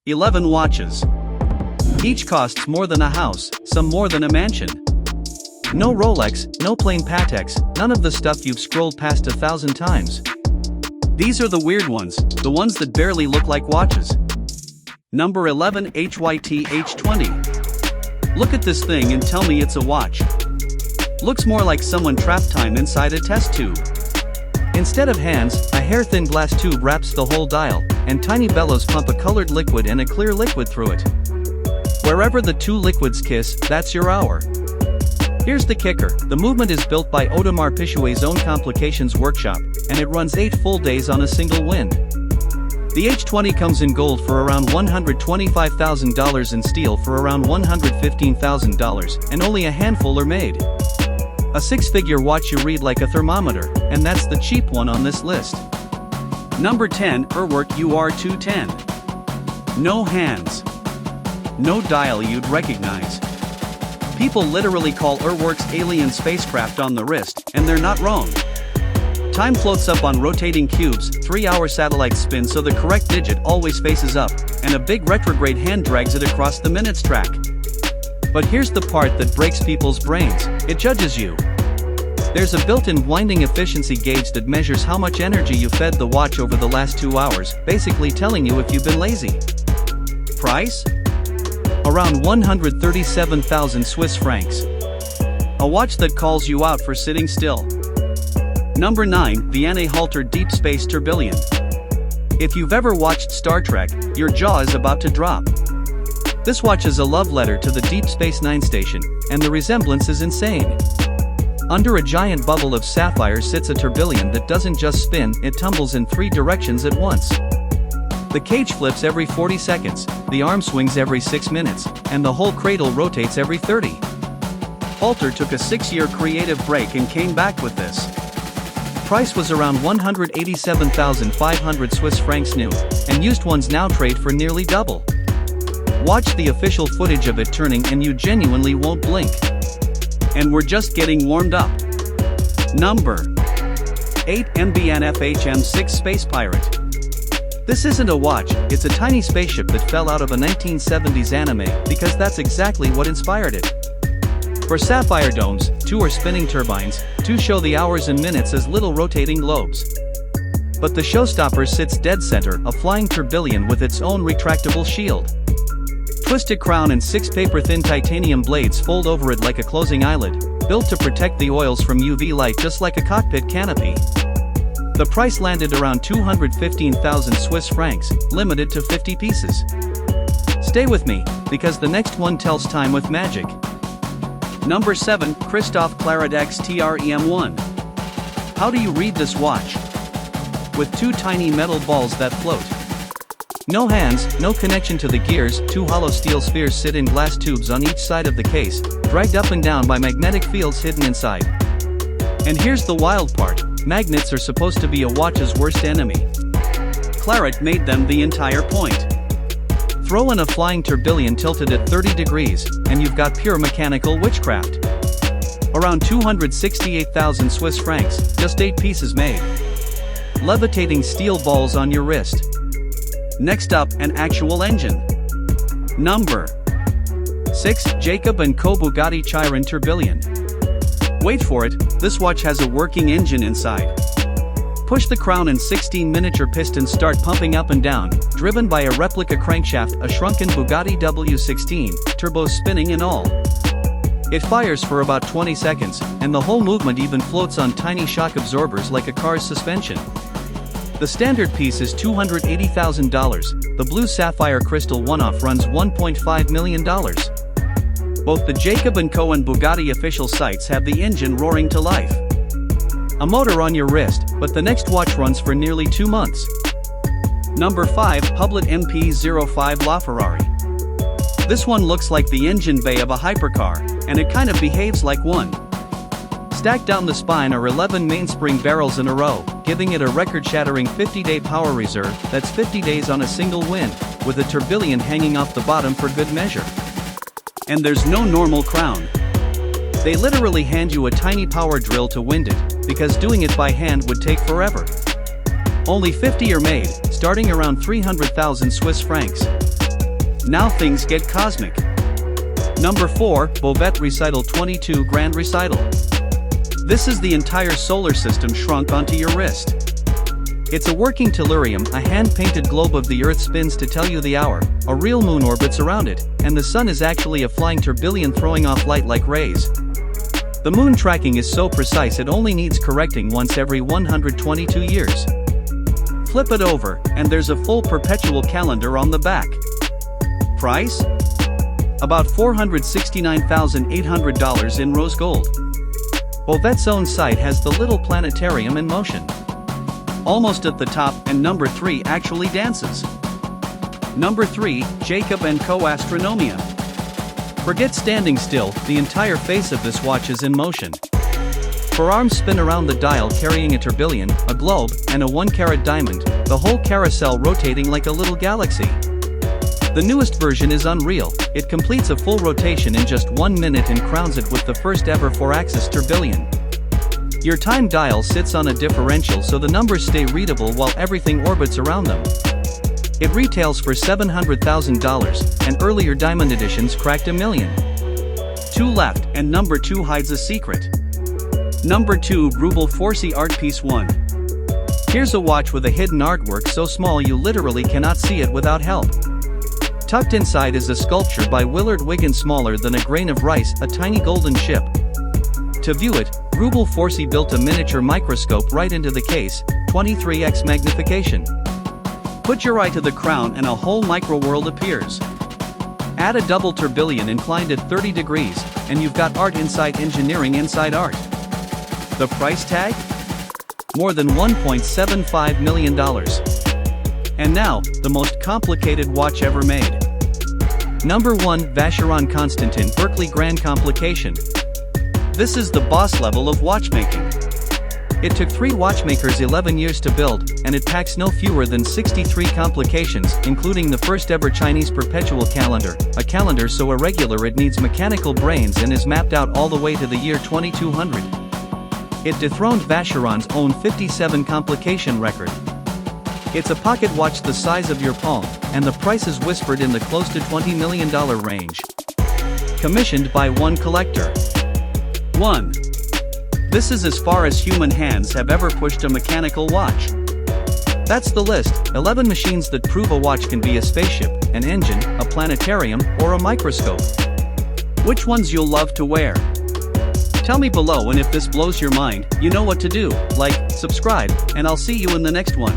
11 watches. Each costs more than a house, some more than a mansion. No Rolex, no plain Patex, none of the stuff you've scrolled past 1,000 times. These are the weird ones, the ones that barely look like watches. Number 11, HYT H20. Look at this thing and tell me it's a watch. Looks more like someone trapped time inside a test tube. Instead of hands, a hair-thin glass tube wraps the whole dial, and tiny bellows pump a colored liquid and a clear liquid through it. Wherever the two liquids kiss, that's your hour. Here's the kicker, the movement is built by Audemars Piguet's own Complications workshop, and it runs 8 full days on a single wind. The H20 comes in gold for around $125,000 and steel for around $115,000, and only a handful are made. A 6-figure watch you read like a thermometer, and that's the cheap one on this list. Number 10, Urwerk UR210. No hands. No dial you'd recognize. People literally call Urwerk's alien spacecraft on the wrist, and they're not wrong. Time floats up on rotating cubes, 3-hour satellites spin so the correct digit always faces up, and a big retrograde hand drags it across the minutes track. But here's the part that breaks people's brains, it judges you. There's a built-in winding efficiency gauge that measures how much energy you fed the watch over the last 2 hours, basically telling you if you've been lazy. Price? Around 137,000 Swiss francs. A watch that calls you out for sitting still. Number 9, Vianney Halter Deep Space Tourbillon. If you've ever watched Star Trek, your jaw is about to drop. This watch is a love letter to the Deep Space Nine station, and the resemblance is insane. Under a giant bubble of sapphire sits a tourbillon that doesn't just spin, it tumbles in 3 directions at once. The cage flips every 40 seconds, the arm swings every 6 minutes, and the whole cradle rotates every 30. Halter took a 6-year creative break and came back with this. Price was around 187,500 Swiss francs new, and used ones now trade for nearly double. Watch the official footage of it turning and you genuinely won't blink. And we're just getting warmed up. Number 8, MB&F HM6 Space Pirate. This isn't a watch, it's a tiny spaceship that fell out of a 1970s anime, because that's exactly what inspired it. For sapphire domes, 2 are spinning turbines, 2 show the hours and minutes as little rotating globes. But the showstopper sits dead center, a flying tourbillon with its own retractable shield. Twisted crown and 6 paper-thin titanium blades fold over it like a closing eyelid, built to protect the oils from UV light just like a cockpit canopy. The price landed around 215,000 Swiss francs, limited to 50 pieces. Stay with me, because the next one tells time with magic. Number 7, Christophe Claret XTREM1. How do you read this watch? With 2 tiny metal balls that float. No hands, no connection to the gears, 2 hollow steel spheres sit in glass tubes on each side of the case, dragged up and down by magnetic fields hidden inside. And here's the wild part, magnets are supposed to be a watch's worst enemy. Claret made them the entire point. Throw in a flying tourbillon tilted at 30 degrees, and you've got pure mechanical witchcraft. Around 268,000 Swiss francs, just 8 pieces made. Levitating steel balls on your wrist. Next up, an actual engine. Number 6, Jacob & Co Bugatti Chiron Tourbillon. Wait for it, this watch has a working engine inside. Push the crown and 16 miniature pistons start pumping up and down, driven by a replica crankshaft, a shrunken Bugatti W16, turbos spinning and all. It fires for about 20 seconds, and the whole movement even floats on tiny shock absorbers like a car's suspension. The standard piece is $280,000, the blue sapphire crystal one-off runs $1.5 million. Both the Jacob & Co and Bugatti official sites have the engine roaring to life. A motor on your wrist, but the next watch runs for nearly 2 months. Number 5, Hublot MP05 LaFerrari. This one looks like the engine bay of a hypercar, and it kind of behaves like one. Stacked down the spine are 11 mainspring barrels in a row, giving it a record-shattering 50-day power reserve, that's 50 days on a single wind, with a tourbillon hanging off the bottom for good measure. And there's no normal crown. They literally hand you a tiny power drill to wind it, because doing it by hand would take forever. Only 50 are made, starting around 300,000 Swiss francs. Now things get cosmic. Number 4, Bovet Recital 22 Grand Recital. This is the entire solar system shrunk onto your wrist. It's a working tellurium, a hand-painted globe of the Earth spins to tell you the hour, a real moon orbits around it, and the sun is actually a flying tourbillon throwing off light like rays. The moon tracking is so precise it only needs correcting once every 122 years. Flip it over, and there's a full perpetual calendar on the back. Price? About $469,800 in rose gold. Bovet's own site has the little planetarium in motion. Almost at the top, and number 3 actually dances. Number 3, Jacob & Co. Astronomia. Forget standing still, the entire face of this watch is in motion. Four arms spin around the dial carrying a tourbillon, a globe, and a 1-carat diamond, the whole carousel rotating like a little galaxy. The newest version is unreal, it completes a full rotation in just 1 minute and crowns it with the first ever 4-axis tourbillon. Your time dial sits on a differential so the numbers stay readable while everything orbits around them. It retails for $700,000, and earlier diamond editions cracked $1 million. 2 left, and number 2 hides a secret. Number 2, Greubel Forsey Art Piece 1. Here's a watch with a hidden artwork so small you literally cannot see it without help. Tucked inside is a sculpture by Willard Wiggin smaller than a grain of rice, a tiny golden ship. To view it, Greubel Forsey built a miniature microscope right into the case, 23x magnification. Put your eye to the crown and a whole micro-world appears. Add a double tourbillon inclined at 30 degrees, and you've got art inside engineering inside art. The price tag? More than $1.75 million. And now, the most complicated watch ever made. Number 1, Vacheron Constantin Berkley Grand Complication. This is the boss level of watchmaking. It took 3 watchmakers 11 years to build, and it packs no fewer than 63 complications, including the first ever Chinese perpetual calendar, a calendar so irregular it needs mechanical brains and is mapped out all the way to the year 2200. It dethroned Vacheron's own 57 complication record. It's a pocket watch the size of your palm, and the price is whispered in the close to $20 million range. Commissioned by one collector. 1. This is as far as human hands have ever pushed a mechanical watch. That's the list, 11 machines that prove a watch can be a spaceship, an engine, a planetarium, or a microscope. Which ones you'll love to wear? Tell me below, and if this blows your mind, you know what to do. Like, subscribe, and I'll see you in the next one.